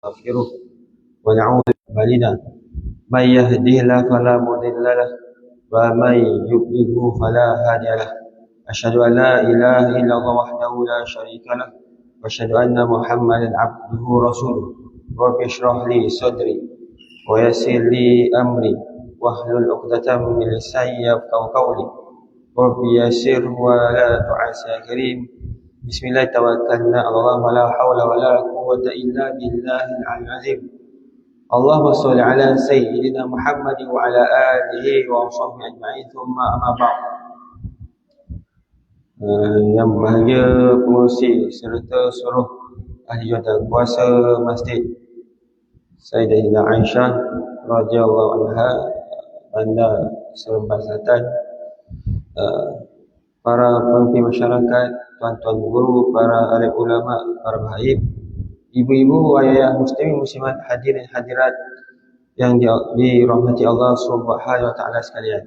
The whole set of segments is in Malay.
نستغفره ونعوذ بالنا من يهده الله فلا مضل له ومن يضلله فلا هادي له. أشهد أن لا إله إلا الله وحده لا شريك له وأشهد أن محمدا عبده ورسوله. رب اشرح لي صدري ويسر لي أمري واحلل عقدة من لساني يفقهوا قولي. رب يسر ولا تعسر يا كريم. بسم الله توكلنا على الله ولا حول ولا قوة إلا بالله العلي العظيم. اللهم صل على سيدنا محمد وعلى آله وصحبه أجمعين. ثم أما بعد. Yang bahagia pengurusi serta seluruh ahli jawatan kuasa masjid Sayyidatina Aisyah radhiyallahu anha, Bandar Seremban Selatan, para pemimpin masyarakat, tuan-tuan guru, para alim ulama, para bahaib, ibu-ibu, ayah muslimin muslimat, hadirin hadirat yang dirahmati Allah Subhanahu wa taala sekalian.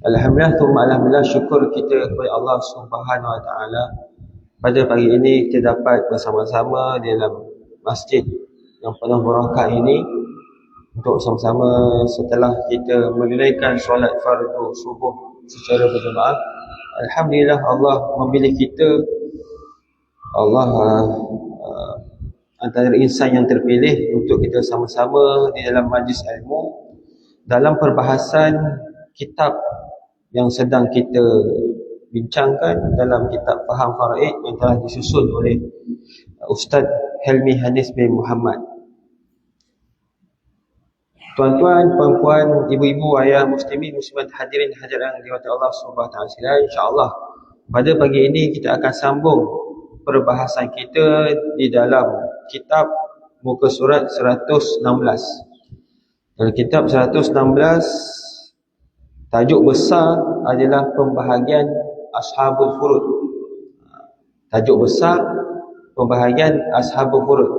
Alhamdulillah, alhamdulillah, syukur kita kepada Allah Subhanahu wa taala. Pada pagi ini kita dapat bersama-sama di dalam masjid yang penuh barakah ini untuk sama-sama setelah kita menunaikan solat fardu subuh secara berjemaah. Alhamdulillah, Allah memilih kita. Allah antara insan yang terpilih untuk kita sama-sama di dalam majlis ilmu dalam perbahasan kitab yang sedang kita bincangkan, dalam kitab Faham Faraid yang telah disusun oleh Ustaz Helmi Hanis bin Muhammad. Tuan-tuan, puan-puan, ibu-ibu, ayah muslimin muslimat, hadirin hadirat yang dirahmati Allah Subhanahu wa taala, insya-Allah pada pagi ini kita akan sambung perbahasan kita di dalam kitab muka surat 116. Dalam kitab 116, tajuk besar adalah pembahagian Ashabul Furud. Tajuk besar pembahagian Ashabul Furud.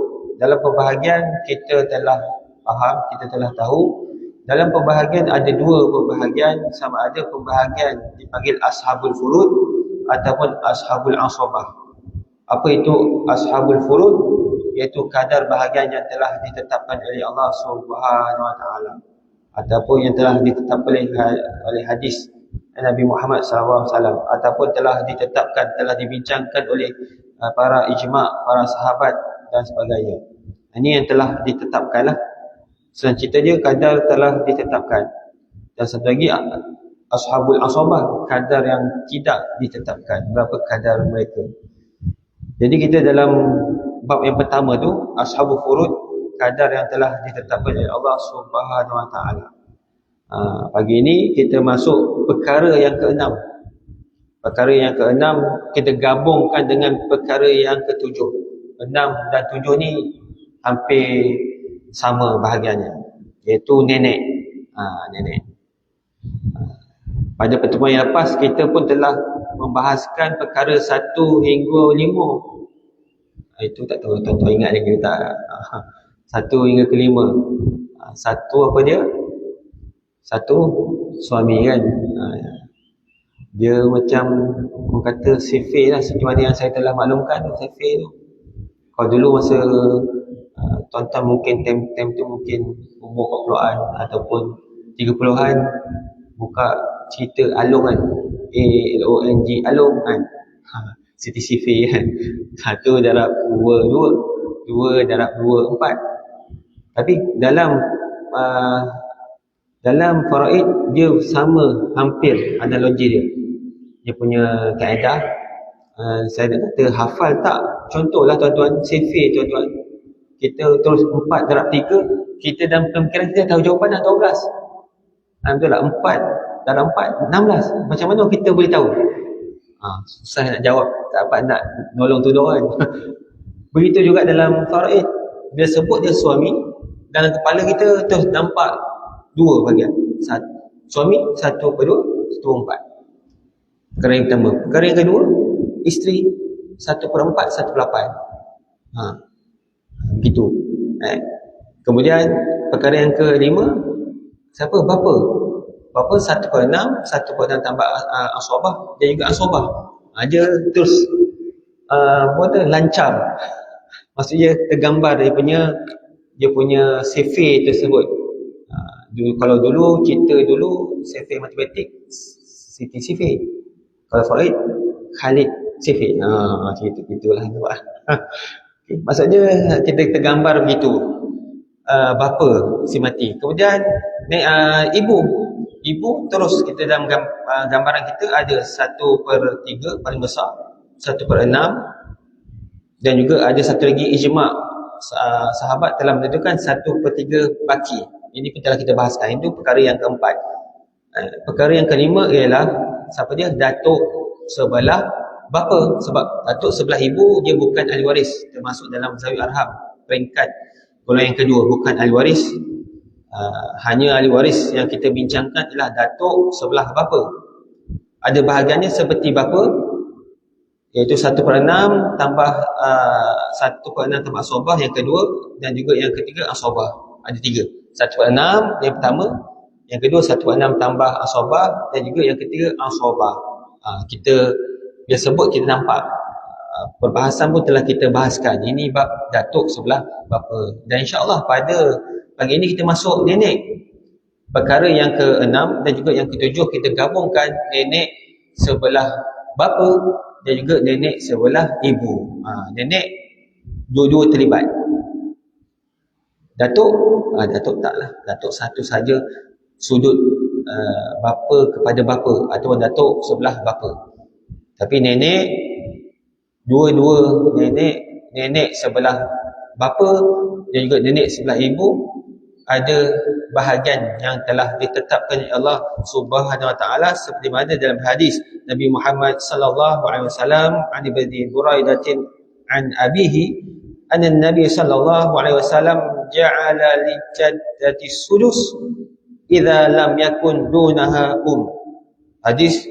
Dalam pembahagian kita telah faham, kita telah tahu, dalam pembahagian ada dua pembahagian, sama ada pembahagian dipanggil Ashabul Furud ataupun Ashabul Asabah. Apa itu Ashabul Furud? Iaitu kadar bahagian yang telah ditetapkan oleh Allah Subhanahu wa taala ataupun yang telah ditetapkan oleh hadis Nabi Muhammad SAW, ataupun telah ditetapkan, telah dibincangkan oleh para ijma', para sahabat dan sebagainya. Ini yang telah ditetapkanlah. Selain cerita dia, kadar telah ditetapkan. Dan satu lagi Ashabul Asabah, kadar yang tidak ditetapkan, berapa kadar mereka. Jadi kita dalam bab yang pertama tu, Ashabul Furud, kadar yang telah ditetapkan oleh Allah Subhanahu wa taala. Pagi ini kita masuk perkara yang keenam. Perkara yang keenam kita gabungkan dengan perkara yang ketujuh. 6 dan 7 ni hampir sama bahagiannya, iaitu nenek. Nenek. Pada pertemuan yang lepas kita pun telah membahaskan perkara 1 hingga 5. Itu tak tahu tuan-tuan ingat lagi tak? 1 hingga ke 5. 1 apa dia? 1 suami kan. Dia macam orang kata sifir lah, seperti mana yang saya telah maklumkan sifir tu. Kalau dulu masa tuan-tuan mungkin time tu mungkin umur 40-an ataupun 30-an, buka cerita Along kan, ALONG, Along kan, Siti Sifir kan. 1 darab 2 darab 2 4. Tapi dalam faraid dia sama hampir analogi dia punya kaedah. Saya nak kata hafal tak, contohlah tuan-tuan, sifir tuan-tuan, kita terus 4 darab 3, kita dalam pemikiran kita tahu jawapan dah 12. Betul tak? 4 darab 4 16. Macam mana kita boleh tahu? Susah nak jawab, tak dapat nak nolong tudung kan. Begitu juga dalam faraid, bila sebut dia suami, dalam kepala kita terus nampak 2 bahagian. Suami 1/2, 1/4. Perkara yang pertama. Perkara yang kedua, isteri 1/4, 1/8. Begitu. Kemudian perkara yang kelima, siapa? Bapa. Bapa 1/6, 1/6 tambah asabah, dia juga asabah. Dia terus lancar. Maksudnya tergambar dia punya CV tersebut. Kalau dulu cerita dulu CV matematik Siti CV. Kalau Farid Khalid CV. Macam itu gitulah nampak. Okay. Maksudnya kita tergambar begitu. Bapa si mati. Kemudian ibu terus kita dalam gambaran kita ada 1/3 paling besar, 1/6, dan juga ada satu lagi ijma' sahabat telah menentukan 1/3 baki. Ini pun telah kita bahaskan. Itu perkara yang keempat. Perkara yang kelima ialah siapa dia? Datuk sebelah bapa. Sebab datuk sebelah ibu dia bukan ahli waris, termasuk dalam zawi arham, peringkat golongan yang kedua, bukan ahli waris. Hanya ahli waris yang kita bincangkan ialah datuk sebelah bapa. Ada bahagiannya seperti bapa, iaitu 1/6 tambah 1/6 tambah asobah yang kedua, dan juga yang ketiga asobah. Ada 3. 1/6 yang pertama, yang kedua 1/6 tambah asobah, dan juga yang ketiga asobah. Kita dia sebut kita nampak perbahasan pun telah kita bahaskan. Ini bab datuk sebelah bapa. Dan insya-Allah pada pagi ini kita masuk nenek. Perkara yang ke-6 dan juga yang ke-7 kita gabungkan nenek sebelah bapa dan juga nenek sebelah ibu. Nenek dua-dua terlibat. Datuk taklah. Datuk satu saja sudut bapa kepada bapa ataupun datuk sebelah bapa. Tapi nenek dua-dua nenek sebelah bapa dan juga nenek sebelah ibu ada bahagian yang telah ditetapkan oleh Allah Subhanahu wa taala seperti mana dalam hadis Nabi Muhammad sallallahu alaihi wasallam an Abi Buraidatin an abihi anna Nabi sallallahu alaihi wasallam ja'ala li jaddati sudus idza lam yakun dunaha Hadis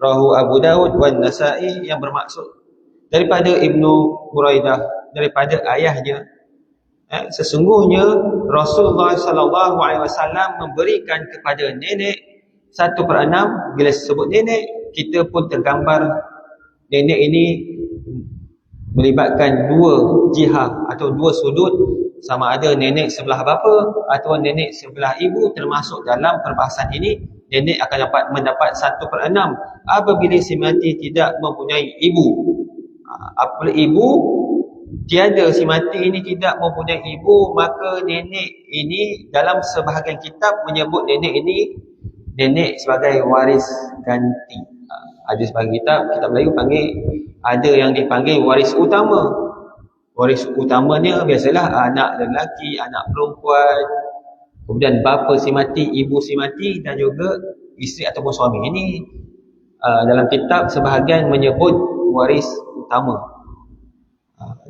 rawahu Abu Daud wan Nasa'i, yang bermaksud daripada Ibnu Buraidah, daripada ayahnya, sesungguhnya Rasulullah sallallahu alaihi wasallam memberikan kepada nenek 1/6. Bila sebut nenek, kita pun tergambar nenek ini melibatkan dua jihah atau dua sudut, sama ada nenek sebelah bapa atau nenek sebelah ibu. Termasuk dalam perbahasan ini, nenek akan mendapat 1/6 apabila si mati tidak mempunyai ibu. Apabila ibu tiada, si mati ini tidak mempunyai ibu, maka nenek ini dalam sebahagian kitab menyebut nenek ini nenek sebagai waris ganti. Ada sebahagian kitab Melayu panggil, ada yang dipanggil waris utama. Waris utamanya biasalah anak lelaki, anak perempuan, kemudian bapa si mati, ibu si mati, dan juga isteri ataupun suami. Ini dalam kitab sebahagian menyebut waris utama.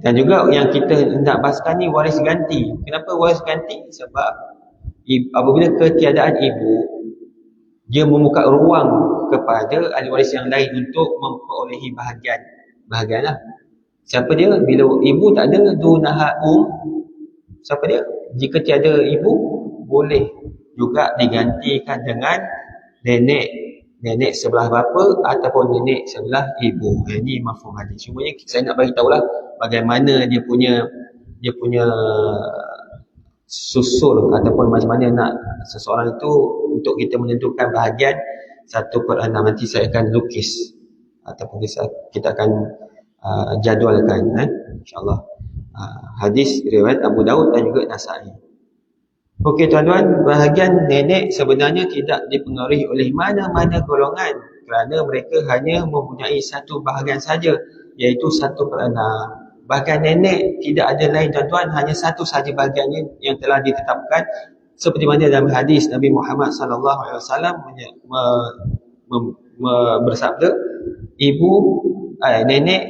Dan juga yang kita nak bahaskan ni waris ganti. Kenapa waris ganti? Sebab apabila ketiadaan ibu, dia membuka ruang kepada ahli waris yang lain untuk memperolehi bahagianlah. Siapa dia? Bila ibu tak ada, dunaha siapa dia? Jika tiada ibu, boleh juga digantikan dengan nenek sebelah bapa ataupun nenek sebelah ibu. Ini mafhum hadis. Cumanya saya nak bagi tahulah bagaimana dia punya susul ataupun macam mana nak seseorang itu untuk kita menentukan bahagian 1/6. Nanti saya akan lukis ataupun kita akan jadualkan, insya-Allah. Hadis riwayat Abu Daud dan juga Nasa'i. Okey tuan-tuan, bahagian nenek sebenarnya tidak dipengaruhi oleh mana-mana golongan, kerana mereka hanya mempunyai satu bahagian saja, iaitu 1/6. Bahagian nenek tidak ada lain tuan-tuan, hanya satu saja bahagiannya yang telah ditetapkan, seperti mana dalam hadis Nabi Muhammad sallallahu alaihi wasallam bersabda, nenek,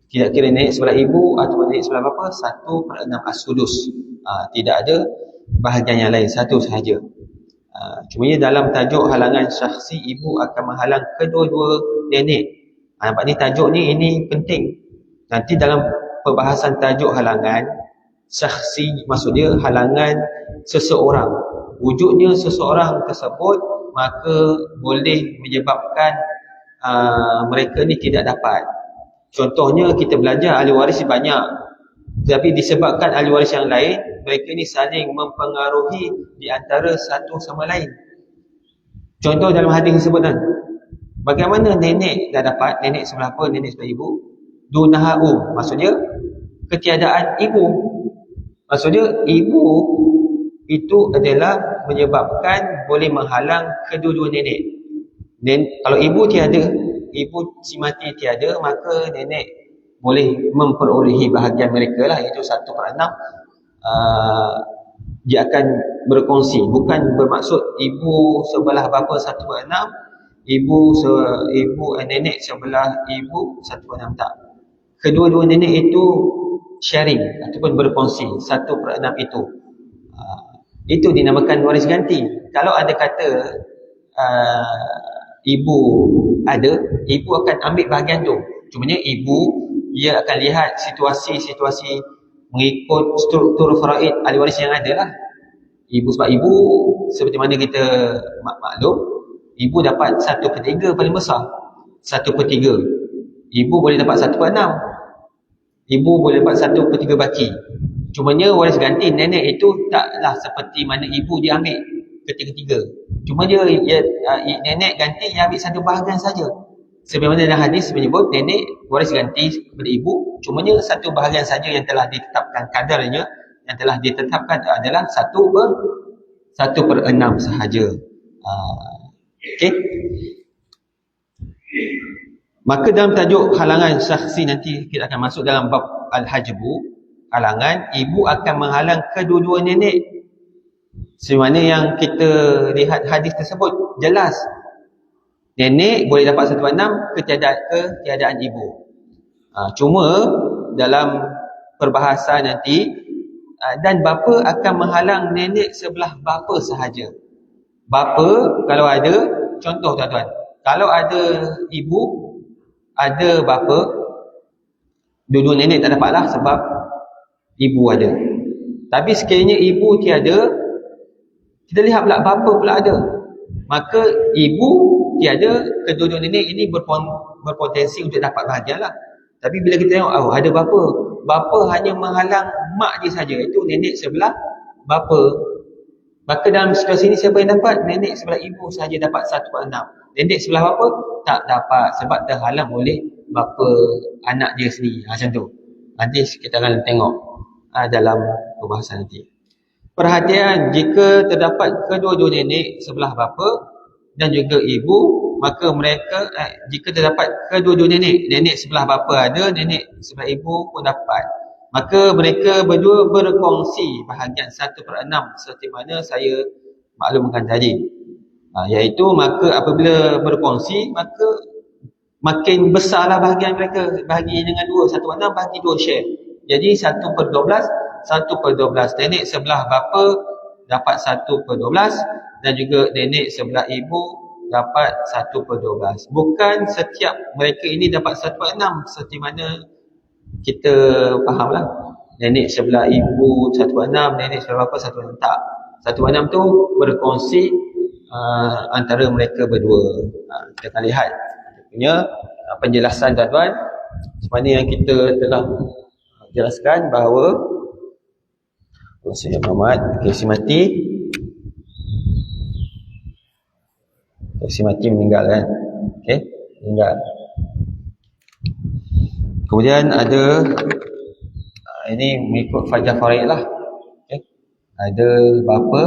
tidak kira nenek sebelah ibu atau nenek sebelah bapa, 1/6 as-sudus. Tidak ada bahagian yang lain, satu sahaja. Cumanya dalam tajuk halangan syakhsi, ibu akan menghalang kedua-dua nenek. Nampak ni tajuk ni, ini penting. Nanti dalam perbahasan tajuk halangan syakhsi, maksudnya halangan seseorang, wujudnya seseorang tersebut, maka boleh menyebabkan mereka ni tidak dapat. Contohnya kita belajar ahli waris banyak, Tapi disebabkan ahli waris yang lain, mereka ni saling mempengaruhi di antara satu sama lain. Contoh dalam hadis disebutkan, bagaimana nenek dah dapat, nenek sebelah apa, nenek sebelah ibu, dunahu, maksudnya ketiadaan ibu. Maksudnya ibu itu adalah menyebabkan boleh menghalang kedua-dua nenek. Kalau ibu tiada, ibu si mati tiada, maka nenek boleh memperolehi bahagian mereka lah, iaitu 1/6. Dia akan berkongsi, bukan bermaksud ibu sebelah bapa 1/6, nenek sebelah ibu 1/6, tak. Kedua-dua nenek itu sharing ataupun berkongsi 1/6 itu. Itu dinamakan waris ganti. Kalau ada kata ibu ada, ibu akan ambil bahagian tu. Cumanya ibu, ia akan lihat situasi-situasi mengikut struktur faraid ahli waris yang ada lah. Ibu, sebab ibu seperti mana kita maklum, ibu dapat 1/3 paling besar, 1/3. Ibu boleh dapat 1/6, ibu boleh dapat 1/3 baki. Cumanya waris ganti nenek itu taklah seperti mana ibu dia ambil ketiga-tiga. Cuma dia nenek ganti dia ambil satu bahagian saja. Sebagaimana dalam hadis menyebut nenek waris ganti kepada ibu, cumanya satu bahagian saja yang telah ditetapkan kadarnya, yang telah ditetapkan adalah 1/6 sahaja. Okey. Maka dalam tajuk halangan syakhsi, nanti kita akan masuk dalam bab al-hajbu, halangan, ibu akan menghalang kedua-dua nenek. Sebagaimana yang kita lihat hadis tersebut, jelas nenek boleh dapat 1/6 ketiadaan ibu. Cuma dalam perbahasan nanti, dan bapa akan menghalang nenek sebelah bapa sahaja. Bapa kalau ada, contoh tuan-tuan, kalau ada ibu, ada bapa, dua-dua nenek tak dapatlah sebab ibu ada. Tapi sekiranya ibu tiada, kita lihat pula bapa pula ada, maka ibu tiada, kedua-dua nenek ini berpotensi untuk dapat bahagian lah. Tapi bila kita tengok, ada bapa hanya menghalang mak dia saja, itu nenek sebelah bapa. Maka dalam situasi ini siapa yang dapat? Nenek sebelah ibu saja dapat 1/6. Nenek sebelah bapa tak dapat sebab terhalang oleh bapa anak dia sendiri. Macam tu. Nanti kita akan tengok dalam perbahasan nanti. Perhatian, jika terdapat kedua-dua nenek sebelah bapa dan juga ibu, maka mereka jika terdapat kedua-dua nenek sebelah bapa ada, nenek sebelah ibu pun dapat, maka mereka berdua berkongsi bahagian 1/6 seperti mana saya maklumkan tadi. Iaitu maka apabila berkongsi, maka makin besarlah bahagian mereka, bahagi dengan 2, 1/6 bahagi 2 share. Jadi 1/12, 1/12. Nenek sebelah bapa dapat 1/12 dan juga nenek sebelah ibu dapat 1/12. Bukan setiap mereka ini dapat 1/6 seperti mana kita fahamlah. Nenek sebelah ibu 1/6, nenek sebelah bapa 1/6, tak. 1/6 tu berkongsi antara mereka berdua. Kita akan lihat punya penjelasan tuan-tuan, seperti yang kita telah jelaskan bahawa Rasulullah Muhammad si mati meninggal kan. Okey, meninggal. Kemudian ada ini mengikut fajar faraid lah. Okey. Ada bapa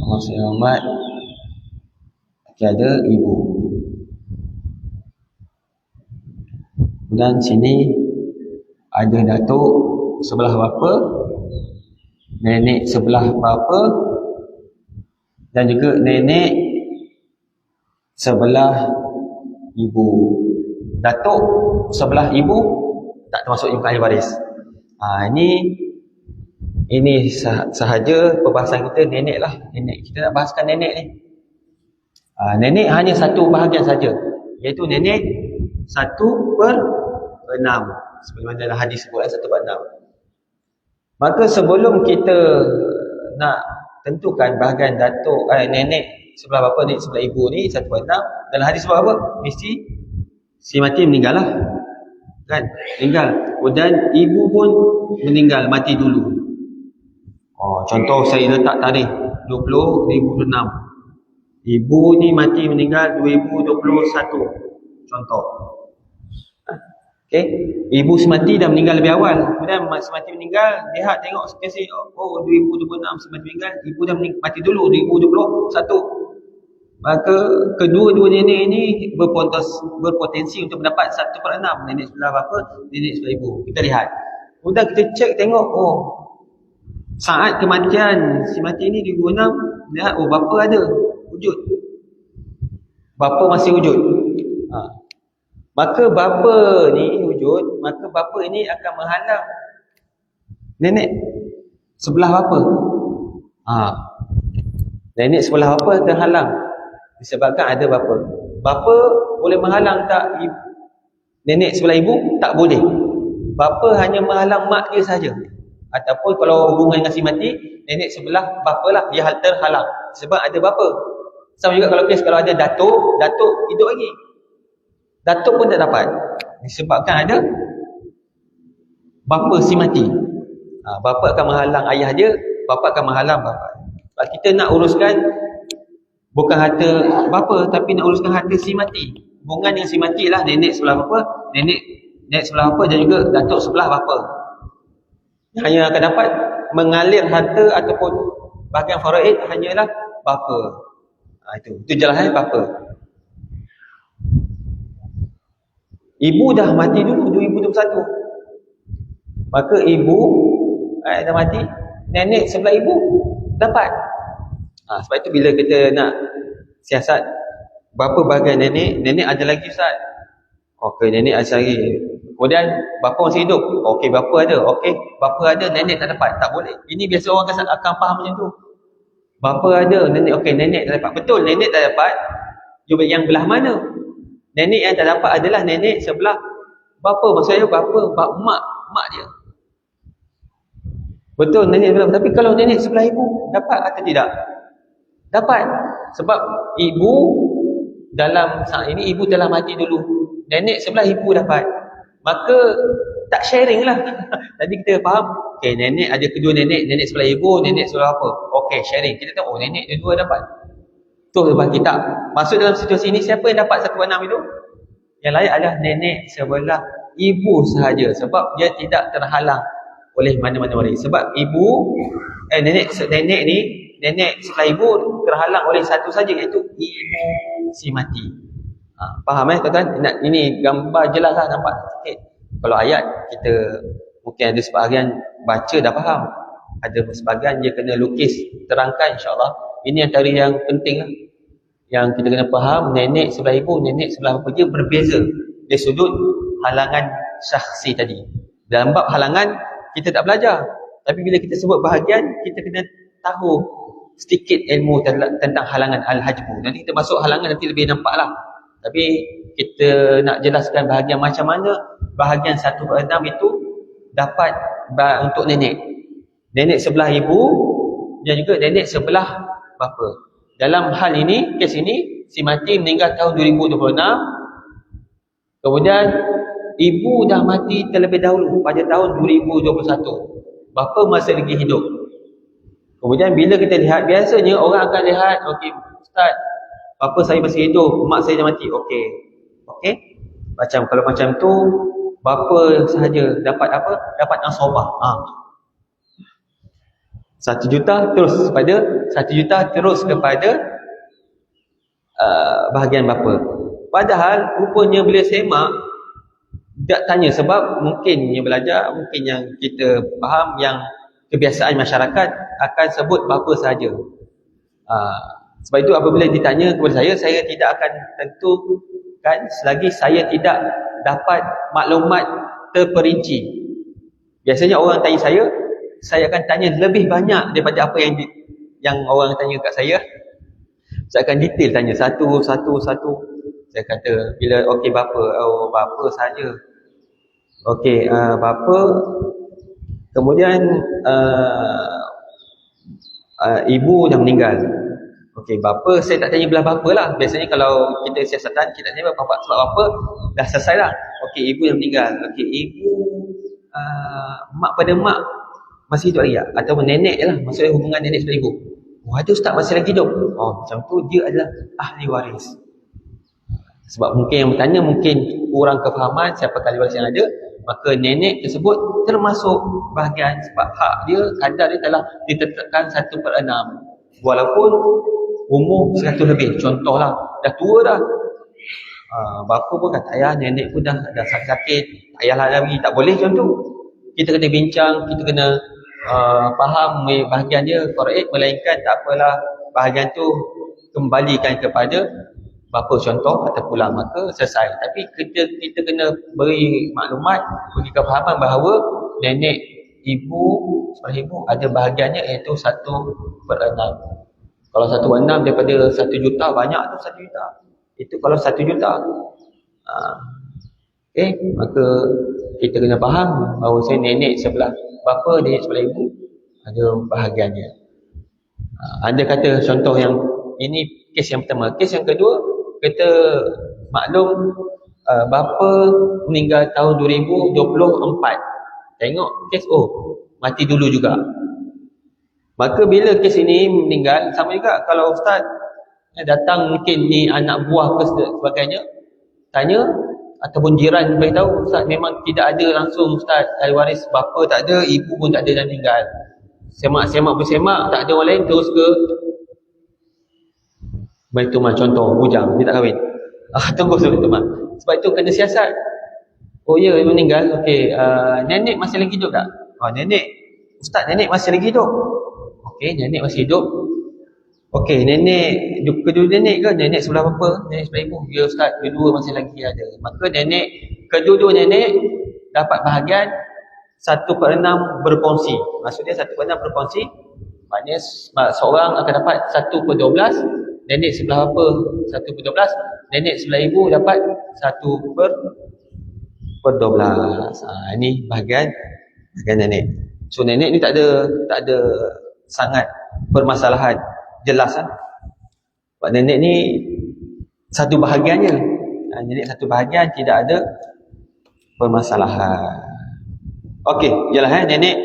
Rasulullah Muhammad, ada ibu. Dan sini ada datuk sebelah bapa, nenek sebelah bapa dan juga nenek sebelah ibu. Datuk sebelah ibu tak termasuk yang ahli waris. Ini sahaja perbahasan kita nenek lah. Nenek, kita nak bahaskan nenek ni. Nenek hanya satu bahagian saja, iaitu nenek 1/6. Seperti mana dalam hadis sebut 1/6. Maka sebelum kita nak tentukan bahagian datuk nenek sebelah bapa, nenek sebelah ibu ni 1/6, dalam hadis sebut apa? Mesti si mati meninggal lah. kan, meninggal. Kemudian ibu pun meninggal, mati dulu. Contoh saya letak tarikh 2026. Ibu ni mati meninggal 2021. Contoh. Okey, ibu semati dah meninggal lebih awal. Kemudian semati meninggal, lihat tengok sekali 2026 semati meninggal, ibu dah mati dulu 2021. Maka kedua-dua nenek ini berpotensi untuk mendapat 1/6. Nenek sebelah bapa, nenek sebelah ibu. Kita lihat. Kemudian kita cek tengok, saat kematian si mati ni 2026, lihat bapa ada wujud. Bapa masih wujud. Maka bapa ni wujud, maka bapa ini akan menghalang nenek sebelah bapa. Nenek sebelah bapa terhalang disebabkan ada bapa. Bapa boleh menghalang tak nenek sebelah ibu? Tak boleh. Bapa hanya menghalang mak dia saja. Ataupun kalau hubungan dengan si mati, nenek sebelah bapa lah dia terhalang sebab ada bapa. Sama juga kalau ada datuk hidup lagi. Datuk pun tak dapat disebabkan ada bapa si mati. Bapa akan menghalang ayah dia, bapa akan menghalang bapa. Kalau kita nak uruskan bukan harta bapa, tapi nak uruskan harta si mati. Hubungan dengan si mati lah nenek sebelah bapa, nenek sebelah bapa dan juga datuk sebelah bapa. Hanya akan dapat mengalir harta ataupun bahagian faraid hanyalah bapa. Itu jelas bapa. Ibu dah mati dulu 2021. Maka ibu dah mati, nenek sebelah ibu dapat. Sebab itu bila kita nak siasat berapa bahagian nenek ada lagi ustaz. Okey, nenek ada lagi. Kemudian bapa masih hidup. Okey, bapa ada. Okey, bapa ada, nenek tak dapat. Tak boleh. Ini biasa orang akan faham macam tu. Bapa ada, nenek okey, nenek tak dapat. Betul, nenek tak dapat. Yang belah mana? Nenek yang tak dapat adalah nenek sebelah bapa. Maksudnya bapa, mak dia. Betul, nenek sebelah. Tapi kalau nenek sebelah ibu dapat atau tidak? Dapat. Sebab ibu dalam saat ini ibu telah mati dulu. Nenek sebelah ibu dapat. Maka tak sharing lah. Tadi kita faham, okey, nenek ada kedua nenek sebelah ibu, nenek sebelah apa. Okey, sharing. Kita tahu nenek dua dapat. Tu sebab kita masuk dalam situasi ini, siapa yang dapat 1/6 itu? Yang lain adalah nenek sebelah ibu sahaja, sebab dia tidak terhalang oleh mana-mana orang. Sebab ibu nenek sebelah ibu terhalang oleh satu saja, iaitu ibu si mati. Faham tuan-tuan? Ini gambar jelas lah, nampak sikit. Kalau ayat kita mungkin ada sebahagian baca dah faham, ada sebahagian dia kena lukis terangkan, insya-Allah. Ini antara yang penting lah, yang kita kena faham. Nenek sebelah ibu, nenek sebelah bapa dia berbeza dari sudut halangan syakhsi tadi. Dalam bab halangan kita tak belajar, tapi bila kita sebut bahagian, kita kena tahu sedikit ilmu tentang halangan al-hajbu. Nanti kita masuk halangan nanti lebih nampak lah. Tapi kita nak jelaskan bahagian macam mana bahagian 1/6 itu dapat untuk nenek. Nenek sebelah ibu dan juga nenek sebelah bapa. Dalam hal ini, kes ini, si mati meninggal tahun 2026. Kemudian ibu dah mati terlebih dahulu pada tahun 2021. Bapa masih lagi hidup. Kemudian bila kita lihat, biasanya orang akan lihat, okey ustaz, bapa saya masih hidup, mak saya dah mati. Okey. Kalau macam tu, bapa sahaja dapat apa? Dapat nasabah. 1 juta terus kepada bahagian bapa. Padahal rupanya bila semak tak tanya, sebab mungkin yang belajar, mungkin yang kita faham, yang kebiasaan masyarakat akan sebut bapa sahaja. Sebab itu apabila ditanya kepada saya tidak akan tentukan selagi saya tidak dapat maklumat terperinci. Biasanya orang tanya saya akan tanya lebih banyak daripada apa yang orang tanya kat saya. Saya akan detail tanya satu. Saya kata bila okey bapa, bapa saja. Okey, bapa. Kemudian ibu dah meninggal. Okey, bapa saya tak tanya belah bapa lah. Biasanya kalau kita siasatan, kita tanya bapa sebab bapa dah selesai lah. okey, ibu yang meninggal. Okey, ibu mak pada mak masih hidup lagi tak? Atau nenek lah, maksudnya hubungan nenek sebelah ibu. Oh, ada ustaz masih lagi hidup. Oh, macam tu dia adalah ahli waris. Sebab mungkin yang bertanya mungkin kurang kefahaman siapa ahli waris yang ada, maka nenek tersebut termasuk bahagian sebab hak dia, kadar dia telah ditetapkan 1/6. Walaupun umur 100 lebih. Contohlah, dah tua dah. Bapa pun kata, ayah nenek pun dah sakit-sakit, tak payahlah lagi, tak boleh macam tu. Kita kena bincang, kita kena faham bahagian dia faraid, melainkan tak apalah bahagian tu kembalikan kepada bapa contoh atau pulang, maka selesai. Tapi kita kena beri maklumat, beri kefahaman bahawa nenek ibu sebelah ibu ada bahagiannya, iaitu 1/6. Kalau 1/6 daripada 1 juta, banyak tu 1 juta. Itu kalau 1 juta. Maka kita kena faham bahawa nenek sebelah bapa, nenek sebelah ibu ada bahagiannya. Anda kata contoh yang ini kes yang pertama. Kes yang kedua, kita maklum bapa meninggal tahun 2024. Tengok kes, mati dulu juga. Maka bila kes ini meninggal, sama juga kalau ustaz datang, mungkin ni anak buah ke sebagainya, tanya ataupun jiran beritahu, ustaz memang tidak ada langsung ustaz ahli waris, bapa tak ada, ibu pun tak ada dan meninggal. Semak-semak bersemak, tak ada orang lain, terus ke Baitumal, contoh bujang, dia tak kahwin. Tunggu Baitumal. Sebab itu kena siasat. Oh ya, dia meninggal. Okey, nenek masih lagi hidup tak? Nenek, ustaz nenek masih lagi hidup. Okey, nenek masih hidup. Okey, nenek, kedua nenek ke? Nenek sebelah bapa, nenek sebelah ibu? Ya ustaz, kedua masih lagi ada. Maka nenek, kedua-dua nenek dapat bahagian 1/6 berkongsi. Maksudnya 1/6 berkongsi, maknanya seorang akan dapat 1/12, nenek sebelah bapa 1/12, nenek sebelah ibu dapat 1/12. Ini bahagian nenek. So nenek ni tak ada sangat permasalahan, jelas sebab nenek ni satu bahagiannya. Nenek satu bahagian, tidak ada permasalahan. Okey, jelas nenek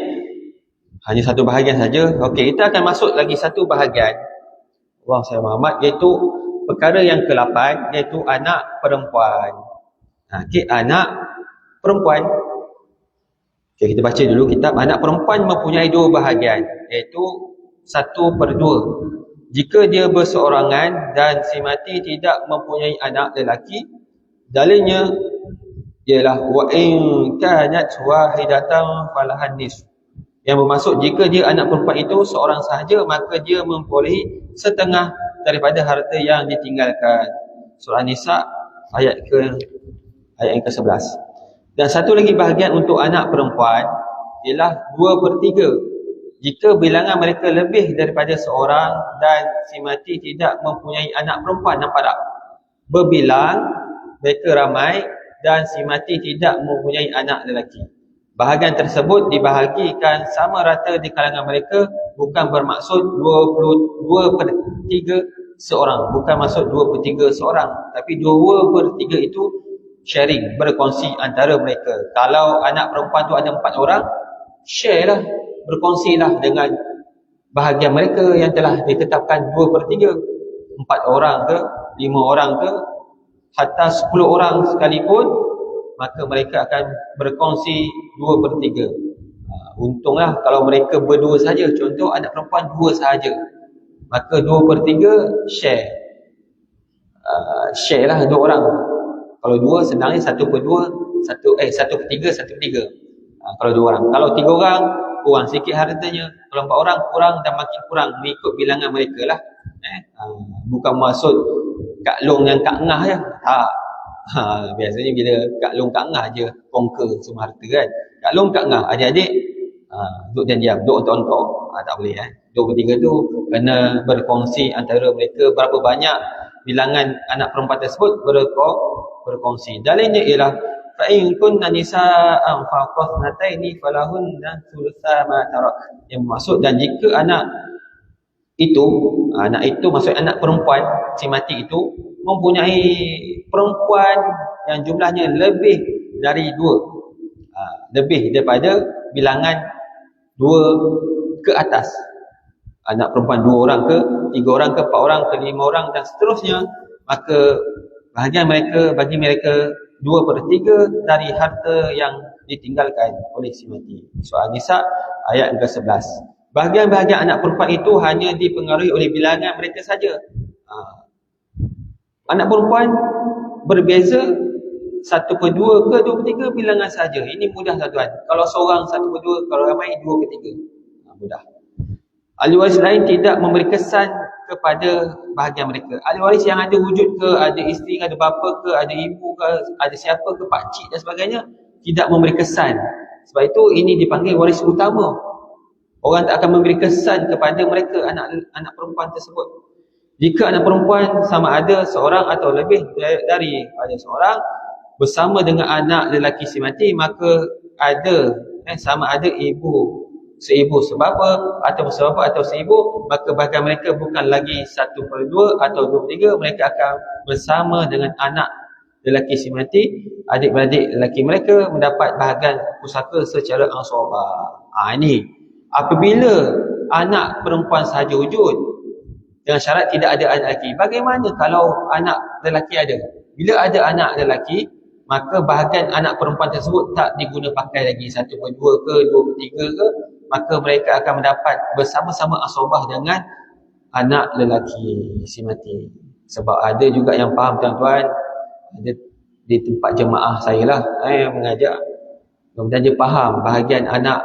hanya satu bahagian saja. Okey, kita akan masuk lagi satu bahagian. Allah saya Muhammad, iaitu perkara yang ke-8, iaitu anak perempuan. Anak perempuan. Okey, kita baca dulu kitab. Anak perempuan mempunyai 2 bahagian, iaitu 1/2. Jika dia berseorangan dan si mati tidak mempunyai anak lelaki, dalilnya ialah wa in kanat wahidatan falahan nisf. Yang bermaksud jika dia anak perempuan itu seorang sahaja, maka dia memperolehi setengah daripada harta yang ditinggalkan. Surah Nisa ayat yang ke-11. Dan satu lagi bahagian untuk anak perempuan ialah 2/3. Jika bilangan mereka lebih daripada seorang dan si mati tidak mempunyai anak perempuan. Nampak tak? Berbilang mereka ramai dan si mati tidak mempunyai anak lelaki. Bahagian tersebut dibahagikan sama rata di kalangan mereka, bukan bermaksud 2/3 seorang, bukan maksud 2/3 seorang, tapi 2/3 itu sharing, berkongsi antara mereka. Kalau anak perempuan tu ada 4 orang, share lah, berkongsilah dengan bahagian mereka yang telah ditetapkan 2/3. 4 orang ke, 5 orang ke, hatta 10 orang sekalipun, maka mereka akan berkongsi 2/3. Untunglah kalau mereka berdua saja, contoh anak perempuan 2 sahaja, maka 2/3 share. Share lah 2 orang. Kalau 2 senangnya 1/2, 1/3. Kalau 2 orang. Kalau 3 orang, kurang sikit hartanya. Kalau 4 orang, kurang dan makin kurang mengikut bilangan mereka lah. Bukan maksud Kak Long yang Kak Ngah je. Tak. Biasanya bila Kak Long Kak Ngah je conquer semua harta kan. Kak Long Kak Ngah, adik-adik duduk dan diam, duduk ontok-ontok. Tak boleh 2/3 tu kena berkongsi antara mereka. Berapa banyak bilangan anak perempuan tersebut berkongsi. Dalilnya ialah fa in kunna nisaan faqathnataini falahunna thulutsa ma tarak. Yang maksud, dan jika anak itu maksud anak perempuan si mati itu mempunyai perempuan yang jumlahnya lebih dari 2. Lebih daripada bilangan 2 ke atas. Anak perempuan 2 orang ke, 3 orang ke, 4 orang ke, 5 orang dan seterusnya, maka bagi mereka 2/3 dari harta yang ditinggalkan oleh si mati. Surah An-Nisa ayat ke-11. Bahagian-bahagian anak perempuan itu hanya dipengaruhi oleh bilangan mereka saja. Anak perempuan berbeza 1/2 ke 2/3 bilangan saja. Ini mudah tuan-tuan. Kalau seorang 1/2, kalau ramai 2/3. Mudah. Ahli waris lain tidak memberi kesan kepada bahagian mereka. Ahli waris yang ada wujud ke, ada isteri, ada bapa ke, ada ibu ke, ada siapa ke, pakcik dan sebagainya, tidak memberi kesan. Sebab itu ini dipanggil waris utama. Orang tak akan memberi kesan kepada mereka, anak perempuan tersebut. Jika anak perempuan sama ada seorang atau lebih daripada seorang bersama dengan anak lelaki si mati, maka sama ada seibu sebapa atau sebapa atau seibu, maka bahagian mereka bukan lagi 1/2 atau 2/3. Mereka akan bersama dengan anak lelaki si mati, adik-beradik lelaki mereka mendapat bahagian pusaka secara ansabah. Ini apabila anak perempuan sahaja wujud dengan syarat tidak ada anak lelaki. Bagaimana kalau anak lelaki ada? Bila ada anak lelaki, maka bahagian anak perempuan tersebut tak diguna pakai lagi 1/2 ke 2/3 ke, maka mereka akan mendapat bersama-sama asabah dengan anak lelaki si mati. Sebab ada juga yang faham tuan-tuan, ada di tempat jemaah saya lah mengajar, kemudian dia faham bahagian anak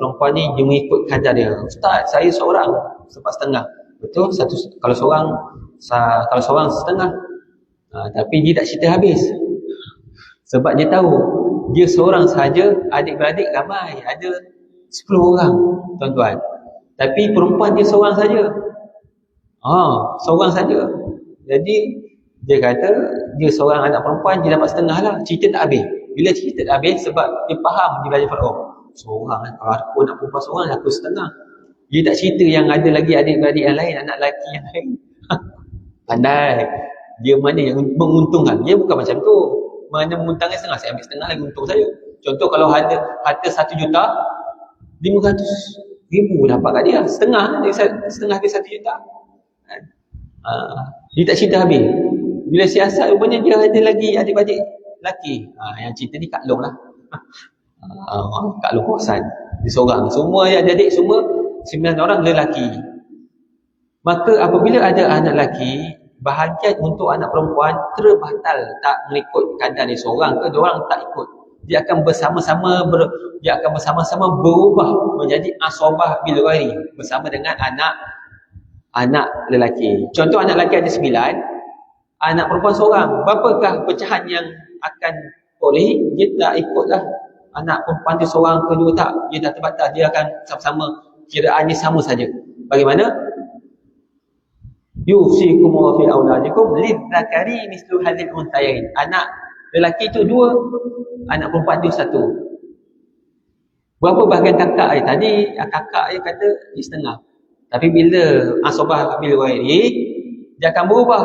perempuan ni dia mengikut kadar dia. Ustaz, saya seorang sebab setengah. Betul, kalau seorang setengah. Tapi dia tak cerita habis. Sebab dia tahu dia seorang sahaja, adik-beradik ramai, ada 10 orang tuan-tuan. Tapi perempuan dia seorang saja. Seorang saja. Jadi dia kata dia seorang anak perempuan, dia dapat setengah lah. Cerita tak habis. Bila cerita tak habis, sebab dia faham, dia belajar seorang, kalau aku nak perempuan seorang, aku setengah. Dia tak cerita yang ada lagi adik-beradik yang lain, anak lelaki yang lain. Pandai. Dia mana yang menguntungkan. Dia bukan macam tu. Mana menguntungkan setengah, saya ambil setengah lagi untung saya. Contoh kalau harta 1 juta, 500,000 dapat kat dia. Setengah dia 1 juta. Dia tak cerita habis. Bila siasat rupanya dia ada lagi adik-beradik lelaki. Yang cerita ni Kak Long lah. Kak Long Kawasan. Dia seorang. Semua adik-adik semua 9 orang lelaki. Maka apabila ada anak lelaki, bahagian untuk anak perempuan terbatal, tak mengikut kadar dia seorang ke 2 orang, tak ikut. Dia akan bersama-sama berubah menjadi asabah bil ghairi bersama dengan anak lelaki. Contoh anak lelaki ada 9, anak perempuan seorang. Berapakah pecahan yang akan boleh? Dia tak ikutlah anak perempuan dia seorang ke 2, tak. Dia dah terbatas, dia akan sama-sama, kiraannya sama saja. Bagaimana? Yusikum wa fi auladikum lidzakari mislu hadzal unthayain. Anak lelaki itu 2, anak perempuan itu 1. Berapa bahagian kakak dia tadi? Kakak dia kata dia setengah. Tapi bila asabah bil ghairi, dia akan berubah.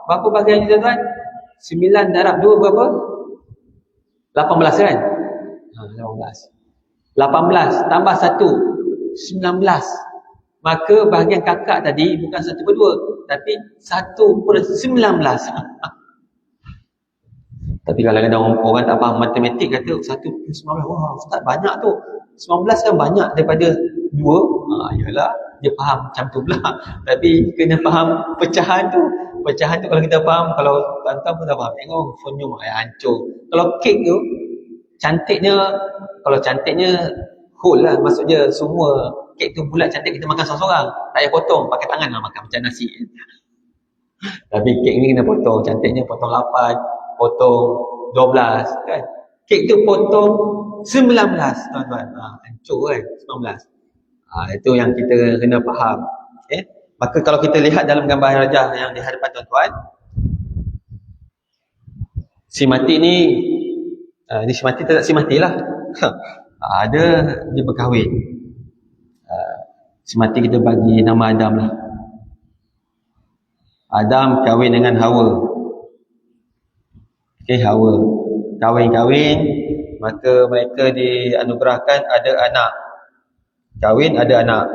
Berapa bahagian dia tuan? 9 darab 2 berapa? 18 kan? 18 tambah 1, 19. Maka bahagian kakak tadi bukan 1/2, tapi 1/19. Tapi kadang-kadang orang tak faham matematik kata 1/19. Wah, Ustaz banyak tu. 19 kan banyak daripada 2. Yalah, dia faham macam tu pula. Tapi kena faham pecahan tu. Pecahan tu kalau kita faham, kalau tuan-tuan pun tak faham, tengok fonyum hancur. Kalau kek tu cantiknya whole lah, maksudnya semua kek tu bulat cantik, kita makan seorang-seorang, tak payah potong, pakai tangan lah makan macam nasi. Tapi kek ni kena potong, cantiknya potong 8, potong 12 kan. Kek tu potong 19 tuan-tuan. Hancur kan 19. Itu yang kita kena faham. Maka kalau kita lihat dalam gambar rajah yang di hadapan tuan-tuan, si mati ni si mati tak si matilah. Ada dia berkahwin. Si mati kita bagi nama Adam lah. Adam kahwin dengan Hawa. Hawa. kahwin, maka mereka dianugerahkan ada anak. Kahwin ada anak.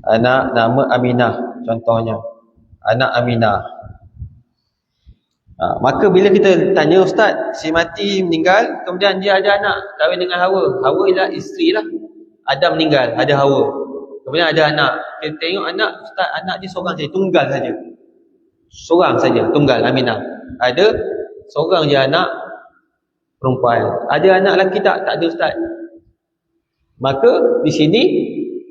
Anak nama Aminah contohnya. Anak Aminah. Maka bila kita tanya, ustaz, si mati meninggal, kemudian dia ada anak, kahwin dengan Hawa. Hawa ialah isteri lah. Adam meninggal, ada Hawa. Kemudian ada anak. Kita tengok anak, ustaz, anak dia seorang saja, tunggal saja. Seorang saja, tunggal, Aminah. Ada seorang je anak perempuan. Ada anak lelaki tak? Tak ada, ustaz. Maka di sini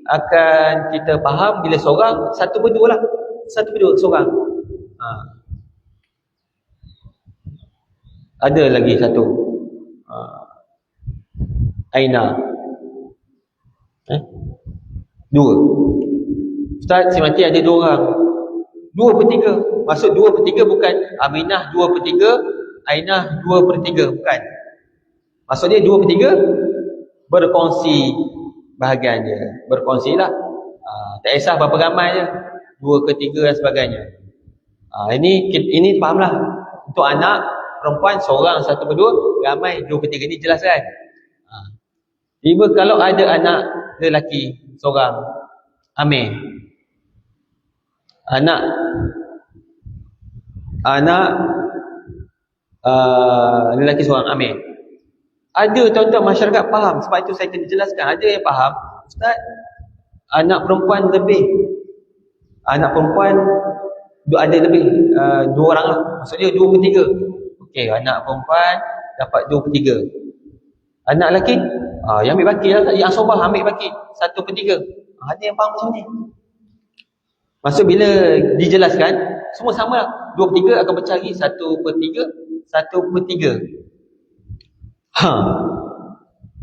akan kita faham bila seorang, satu berdua lah. Satu berdua, seorang. Ada lagi satu. Aina. Dua. Ustaz, si mati ada dua orang. 2/3. Maksud 2/3 bukan Aminah 2/3, Ainah 2/3. Bukan. Maksud dia 2/3 berkongsi bahagian dia. Berkongsilah. Tak kisah berapa ramai je. 2/3 dan sebagainya. Ini fahamlah. Untuk anak perempuan seorang, 1/2, ramai 2/3. Ini jelas kan? Tiba kalau ada anak lelaki seorang, Amir. Anak lelaki seorang, Amir. Ada tuan-tuan masyarakat faham, sebab itu saya kena jelaskan. Ada yang faham, ustaz, anak perempuan lebih. Anak perempuan ada lebih 2 orang lah. Maksudnya 2/3. Okey, anak perempuan dapat 2/3. Anak lelaki yang ambil baki lah, yang asabah ambil baki 1/3. Ada yang faham macam ni. Maksud bila dijelaskan, semua sama lah. 2/3 akan bercari 1/3, 1/3.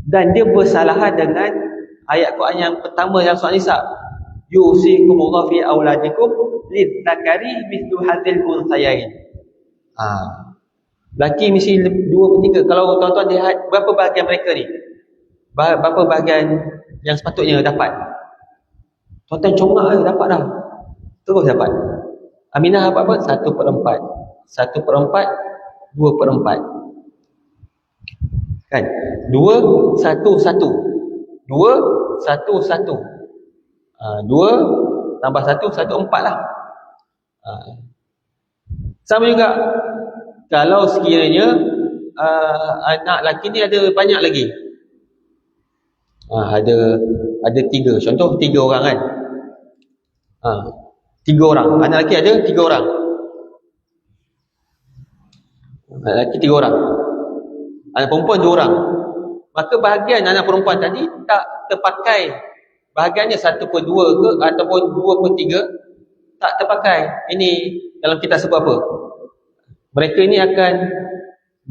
Dan dia bersalahan dengan ayat Quran yang pertama dalam surah Nisa. Yusikumullahu fi auladikum lidzakari mithlu hadzal unthayain. Laki mesti 2/3. Kalau tuan-tuan lihat berapa bahagian mereka ni, berapa bahagian yang sepatutnya dapat. Tuan-tuan congak dapat dah. Terus dapat. Aminah dapat apa? 1/4. 1/4, 2/4. Kan? 2, 1, 1. 2, 1, 1. 2 tambah 1, 1/4 lah. Sama juga kalau sekiranya anak lelaki ni ada banyak lagi. Ada 3. Contoh 3 orang kan. 3 orang. Anak lelaki ada 3 orang. Anak lelaki 3 orang. Anak perempuan 2 orang. Maka bahagian anak perempuan tadi tak terpakai. Bahagiannya 1/2 ke ataupun 2/3 tak terpakai. Ini dalam kitab sebut apa? Mereka ini akan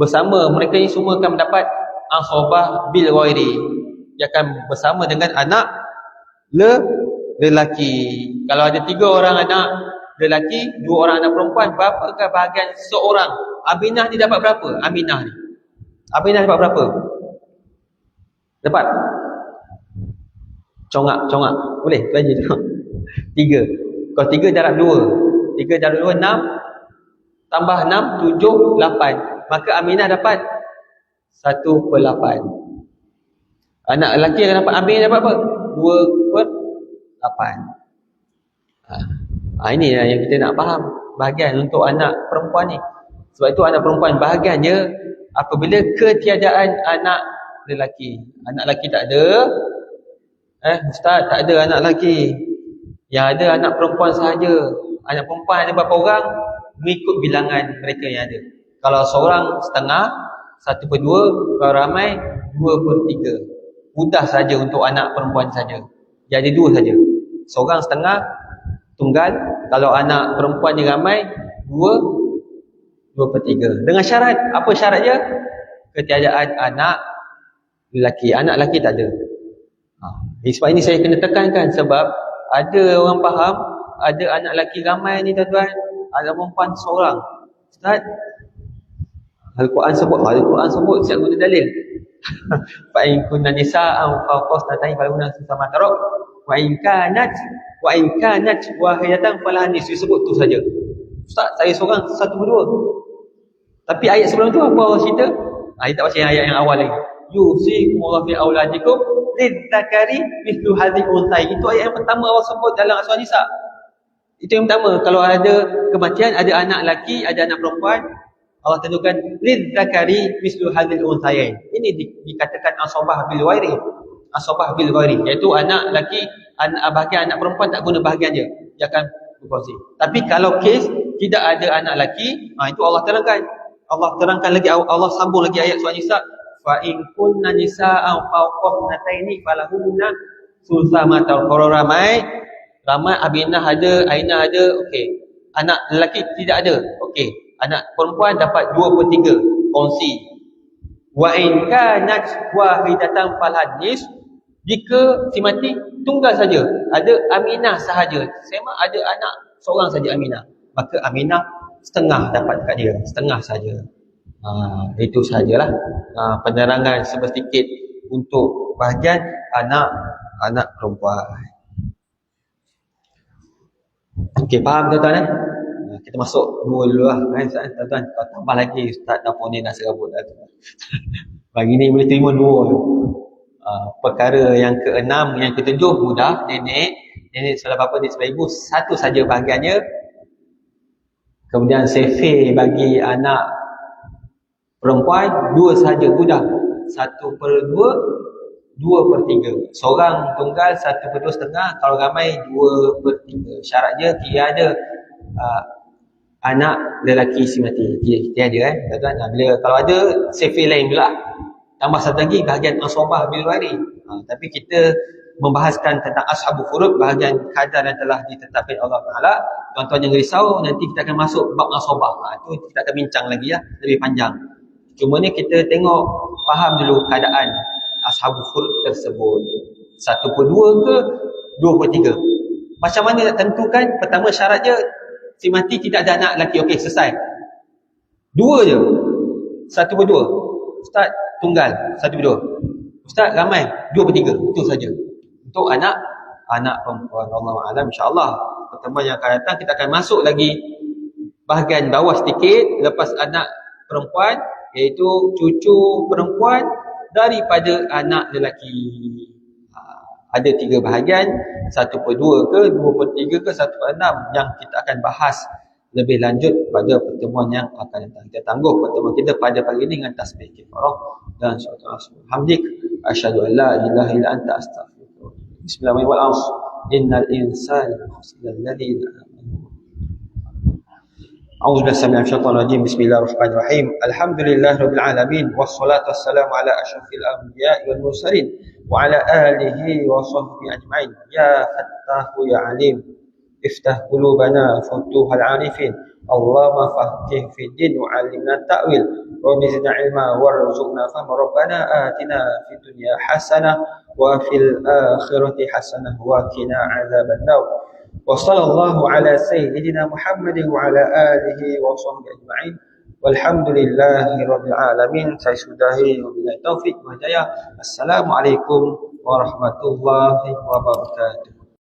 bersama, mereka ini semua akan mendapat asabah bil ghairi. Dia akan bersama dengan anak lelaki. Kalau ada 3 orang anak lelaki, 2 orang anak perempuan, berapakah bahagian seorang? Aminah ni dapat berapa? Aminah dapat berapa? Dapat? Congak. Boleh? Tanya tu. 3. Kalau 3 darab 2. 3 darab 2, 6. Tambah 6, 7, 8. Maka Aminah dapat 1/8. Anak lelaki akan dapat, Aminah dapat apa? 2/8. Ini yang kita nak faham. Bahagian untuk anak perempuan ni. Sebab itu anak perempuan bahagiannya apabila ketiadaan anak lelaki. Anak lelaki tak ada. Ustaz, tak ada anak lelaki. Yang ada anak perempuan sahaja. Anak perempuan ada berapa orang? Mengikut bilangan mereka yang ada. Kalau seorang setengah, 1/2. Kalau ramai, 2/3. Mudah saja untuk anak perempuan saja. Jadi 2 saja. Seorang setengah, tunggal. Kalau anak perempuan yang ramai, 2/3. Dengan syarat, apa syaratnya? Ketiadaan anak lelaki. Anak lelaki tak ada. Sebab ini saya kena tekankan, sebab ada orang faham ada anak lelaki ramai ni tuan-tuan, ada perempuan seorang. Ustaz, Al-Quran sebut siap guna dalil. Fa in kunna nisa'an fawqa sanatayn falahunna sama tarok. Wa in kanat wahidatan falahan nisfu. Sebut tu saja. Ustaz, saya seorang 1/2. Tapi ayat sebelum tu apa Allah cerita? Kita tak baca yang ayat yang awal lagi. Yusikumullahu fi auladikum lidzakari mithlu hadzal unsay. Itu ayat yang pertama Allah sebut dalam surah Nisa. Itu yang pertama. Kalau ada kematian, ada anak lelaki, ada anak perempuan, Allah tentukan lidzakari mithlu hadzal unsayain. Ini dikatakan asabah bil wairi. Asabah bil wairi, iaitu anak lelaki, bahagian anak perempuan tak guna bahagian dia. Dia akan berkongsi. Tapi kalau kes tidak ada anak lelaki, itu Allah terangkan. Allah terangkan lagi, Allah sambung lagi ayat surah Nisa, fa in kunna nisa'an fawqa thnataini falahunna thulutha ma tarak. Kalau ramai Aminah ada, Ainah ada, okey. Anak lelaki tidak ada, okey. Anak perempuan dapat 2/3 kongsi. Wa in kanat wahidatan falhadis. Jika si mati tunggal saja, ada Aminah sahaja, sema ada anak seorang saja Aminah, maka Aminah setengah dapat dekat dia, setengah saja. Itu sajalah penerangan sedikit untuk bahagian anak perempuan. Okey, faham tuan-tuan kita masuk dua dulu lah tuan-tuan. Tambah lagi Ustaz dapur ni nak serabut dah tu. Pagi ni boleh terima dua. Perkara yang ke-6, yang ke-7 mudah. Nenek sebelah bapa, nenek sebelah ibu, satu saja bahagiannya. Kemudian sefe bagi anak perempuan, 2 saja mudah. 1/2, 2/3. Seorang tunggal 1/2 setengah. Kalau ramai 2/3. Syaratnya dia ada anak lelaki si mati. Dia ada tuan-tuan. Bila kalau ada sefe lain pula. Tambah satu lagi bahagian asabah bil wari. Tapi kita membahaskan tentang ashabul furud, bahagian kadar yang telah ditetapkan Allah Taala. Tuan-tuan jangan risau, nanti kita akan masuk bab asabah. Itu kita akan bincang lagi lebih panjang. Cuma ni kita tengok, faham dulu keadaan ashabul furud tersebut. 1/2 ke 2/3. Macam mana nak tentukan? Pertama syarat dia, si mati tidak ada anak lelaki. Okey, selesai. 2 je. 1/2. Ustaz tunggal 1/2. Ustaz ramai 2/3. Itu saja. Untuk anak perempuan. Wallahu a'lam, insya-Allah. Pertemuan yang akan datang kita akan masuk lagi bahagian bawah sedikit lepas anak perempuan, iaitu cucu perempuan daripada anak lelaki. Ada 3 bahagian, 1/2 ke 2/3 ke 1/6 yang kita akan bahas lebih lanjut pada pertemuan yang akan datang. Kita tangguh pertemuan kita pada pagi ini dengan tasbih kifarah dan subhanallah hamdik asyhadu an la ilaha illa anta astaghfiruka. Bismillahirrahmanirrahim. Innal insana khasira alladhina amanu. A'udzu billahi minasyaitonir syaitanir rajim. Bismillahirrahmanirrahim. Alhamdulillahirabbil alamin wassalatu wassalamu ala asyrafil anbiya'i wal mursalin wa ala alihi wa sahbihi ajma'in. Ya Fattahu ya Alim, iftah qulubana futuhal arifin. Allahumma faqih fid din wa 'allimna ta'wil wa zidna ilma warzuqna fahma. Rabbana atina fid dunya hasanah wa fil akhirati hasanah wa qina 'adzabannar. Wa sallallahu ala sayyidina Muhammadin wa ala alihi wa sahbihi ajma'in. Walhamdulillahi rabbil alamin. Saya sudahi wabillahi taufik wa hidayah. Assalamualaikum warahmatullahi wabarakatuh.